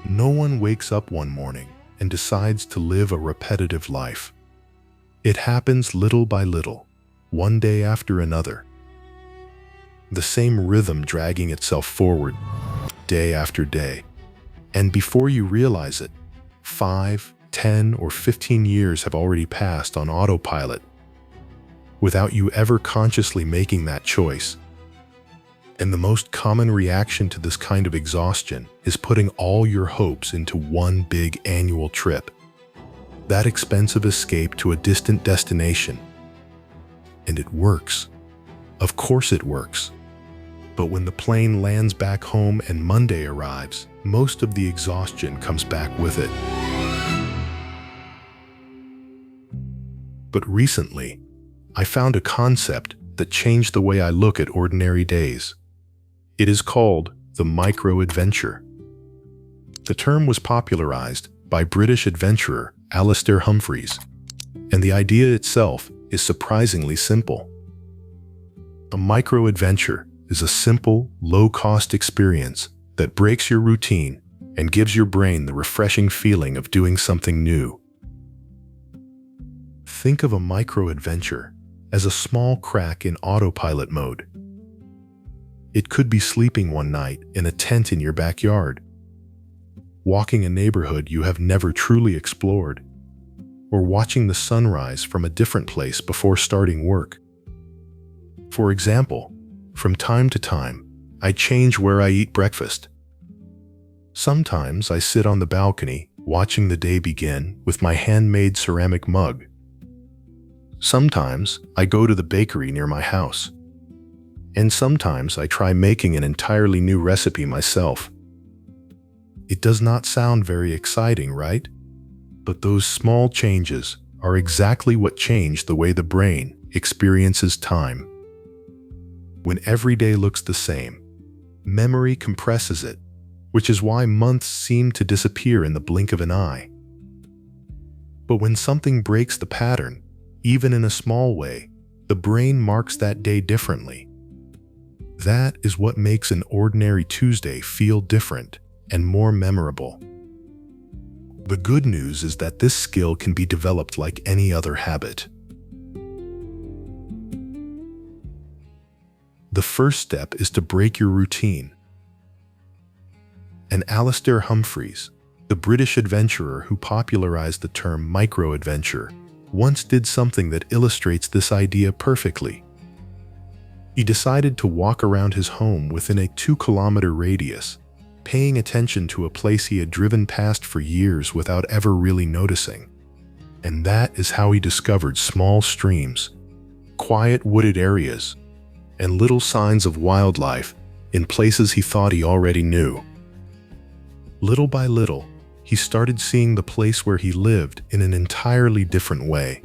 No one wakes up one morning and decides to live a repetitive life. It happens little by little, one day after another. The same rhythm dragging itself forward, day after day. And before you realize it, 5, 10, or 15 years have already passed on autopilot, without you ever consciously making that choice. And the most common reaction to this kind of exhaustion is putting all your hopes into one big annual trip. That expensive escape to a distant destination. And it works. Of course it works. But when the plane lands back home and Monday arrives, most of the exhaustion comes back with it. But recently, I found a concept that changed the way I look at ordinary days. It is called the microadventure. The term was popularized by British adventurer Alastair Humphreys, and the idea itself is surprisingly simple. A microadventure is a simple, low-cost experience that breaks your routine and gives your brain the refreshing feeling of doing something new. Think of a microadventure as a small crack in autopilot mode. It could be sleeping one night in a tent in your backyard, walking a neighborhood you have never truly explored, or watching the sunrise from a different place before starting work. For example, from time to time, I change where I eat breakfast. Sometimes I sit on the balcony, watching the day begin with my handmade ceramic mug. Sometimes I go to the bakery near my house. And sometimes I try making an entirely new recipe myself. It does not sound very exciting, right? But those small changes are exactly what change the way the brain experiences time. When every day looks the same, memory compresses it, which is why months seem to disappear in the blink of an eye. But when something breaks the pattern, even in a small way, the brain marks that day differently. That is what makes an ordinary Tuesday feel different and more memorable. The good news is that this skill can be developed like any other habit. The first step is to break your routine. And Alastair Humphreys, the British adventurer who popularized the term microadventure, once did something that illustrates this idea perfectly. He decided to walk around his home within a 2-kilometer radius, paying attention to a place he had driven past for years without ever really noticing. And that is how he discovered small streams, quiet wooded areas, and little signs of wildlife in places he thought he already knew. Little by little, he started seeing the place where he lived in an entirely different way.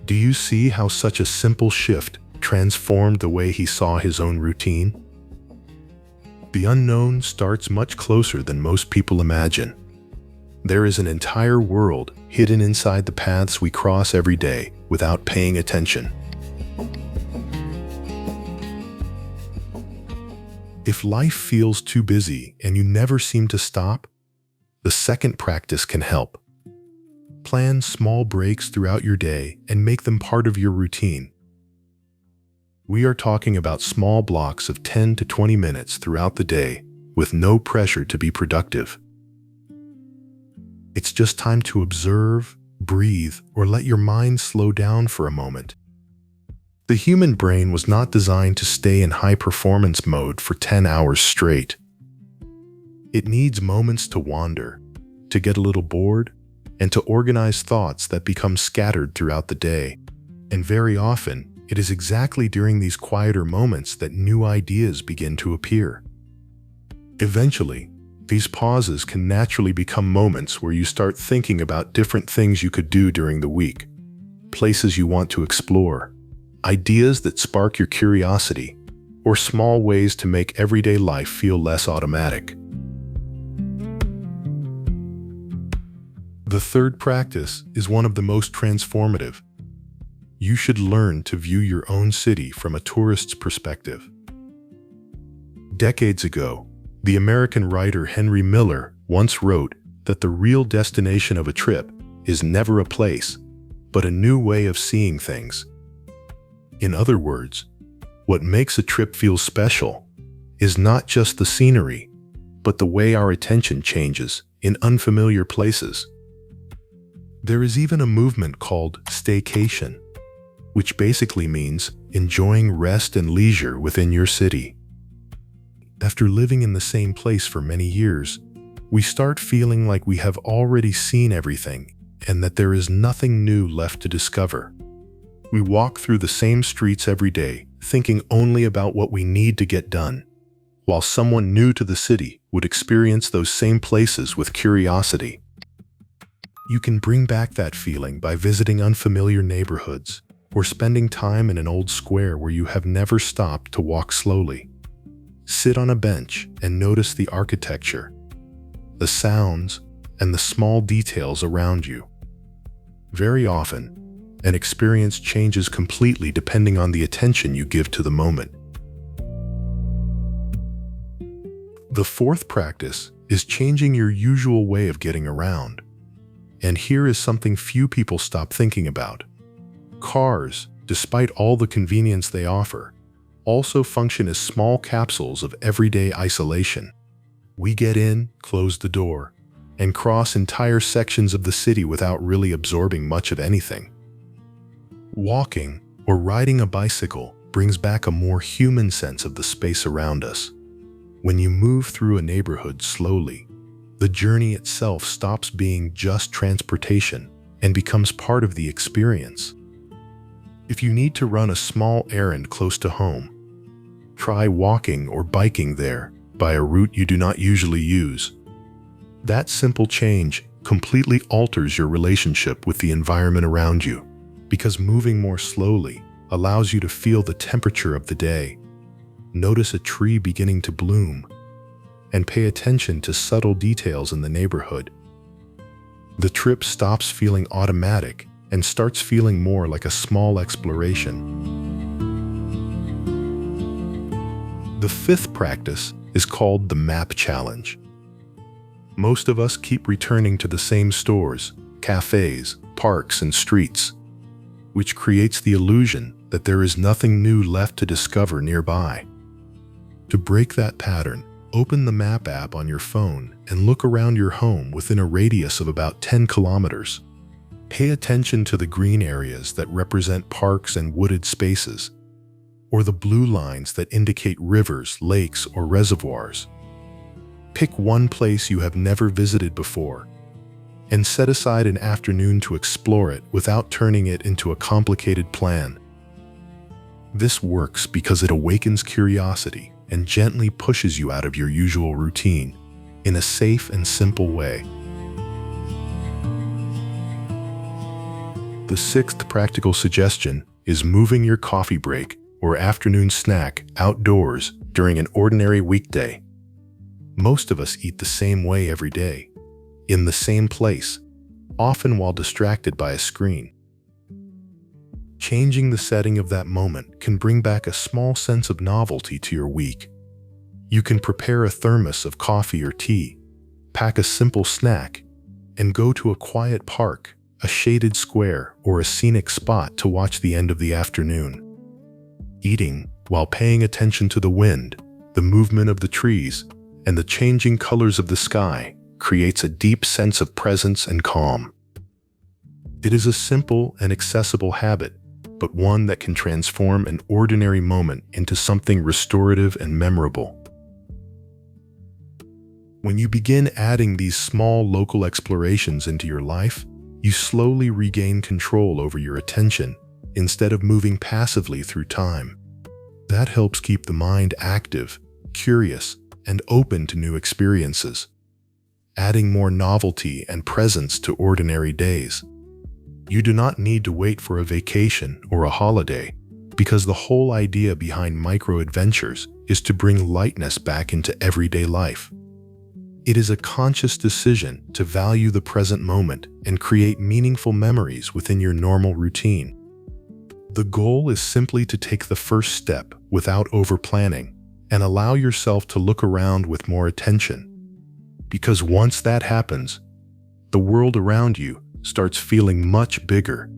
Do you see how such a simple shift transformed the way he saw his own routine? The unknown starts much closer than most people imagine. There is an entire world hidden inside the paths we cross every day without paying attention. If life feels too busy and you never seem to stop, the second practice can help. Plan small breaks throughout your day and make them part of your routine. We are talking about small blocks of 10 to 20 minutes throughout the day with no pressure to be productive. It's just time to observe, breathe, or let your mind slow down for a moment. The human brain was not designed to stay in high-performance mode for 10 hours straight. It needs moments to wander, to get a little bored, and to organize thoughts that become scattered throughout the day. And very often, it is exactly during these quieter moments that new ideas begin to appear. Eventually, these pauses can naturally become moments where you start thinking about different things you could do during the week, places you want to explore, ideas that spark your curiosity, or small ways to make everyday life feel less automatic. The third practice is one of the most transformative. You should learn to view your own city from a tourist's perspective. Decades ago, The American writer Henry Miller once wrote that the real destination of a trip is never a place, but a new way of seeing things. In other words, what makes a trip feel special is not just the scenery, but the way our attention changes in unfamiliar places. There is even a movement called staycation, which basically means enjoying rest and leisure within your city. After living in the same place for many years, we start feeling like we have already seen everything and that there is nothing new left to discover. We walk through the same streets every day, thinking only about what we need to get done, while someone new to the city would experience those same places with curiosity. You can bring back that feeling by visiting unfamiliar neighborhoods or spending time in an old square where you have never stopped to walk slowly. Sit on a bench and notice the architecture, the sounds, and the small details around you. Very often, an experience changes completely depending on the attention you give to the moment. The fourth practice is changing your usual way of getting around. And here is something few people stop thinking about. Cars, despite all the convenience they offer, also function as small capsules of everyday isolation. We get in, close the door, and cross entire sections of the city without really absorbing much of anything. Walking or riding a bicycle brings back a more human sense of the space around us. When you move through a neighborhood slowly, the journey itself stops being just transportation and becomes part of the experience. If you need to run a small errand close to home, try walking or biking there by a route you do not usually use. That simple change completely alters your relationship with the environment around you, because moving more slowly allows you to feel the temperature of the day, notice a tree beginning to bloom, and pay attention to subtle details in the neighborhood. The trip stops feeling automatic and starts feeling more like a small exploration. The fifth practice is called the map challenge. Most of us keep returning to the same stores, cafes, parks, and streets, which creates the illusion that there is nothing new left to discover nearby. To break that pattern, open the map app on your phone and look around your home within a radius of about 10 kilometers. Pay attention to the green areas that represent parks and wooded spaces, or the blue lines that indicate rivers, lakes, or reservoirs. Pick one place you have never visited before and set aside an afternoon to explore it without turning it into a complicated plan. This works because it awakens curiosity and gently pushes you out of your usual routine in a safe and simple way. The sixth practical suggestion is moving your coffee break or afternoon snack outdoors during an ordinary weekday. Most of us eat the same way every day, in the same place, often while distracted by a screen. Changing the setting of that moment can bring back a small sense of novelty to your week. You can prepare a thermos of coffee or tea, pack a simple snack, and go to a quiet park, a shaded square, or a scenic spot to watch the end of the afternoon. Eating while paying attention to the wind, the movement of the trees, and the changing colors of the sky creates a deep sense of presence and calm. It is a simple and accessible habit, but one that can transform an ordinary moment into something restorative and memorable. When you begin adding these small local explorations into your life, you slowly regain control over your attention instead of moving passively through time. That helps keep the mind active, curious, and open to new experiences, adding more novelty and presence to ordinary days. You do not need to wait for a vacation or a holiday, because the whole idea behind Microadventures is to bring lightness back into everyday life. It is a conscious decision to value the present moment and create meaningful memories within your normal routine. The goal is simply to take the first step without over-planning and allow yourself to look around with more attention. Because once that happens, the world around you starts feeling much bigger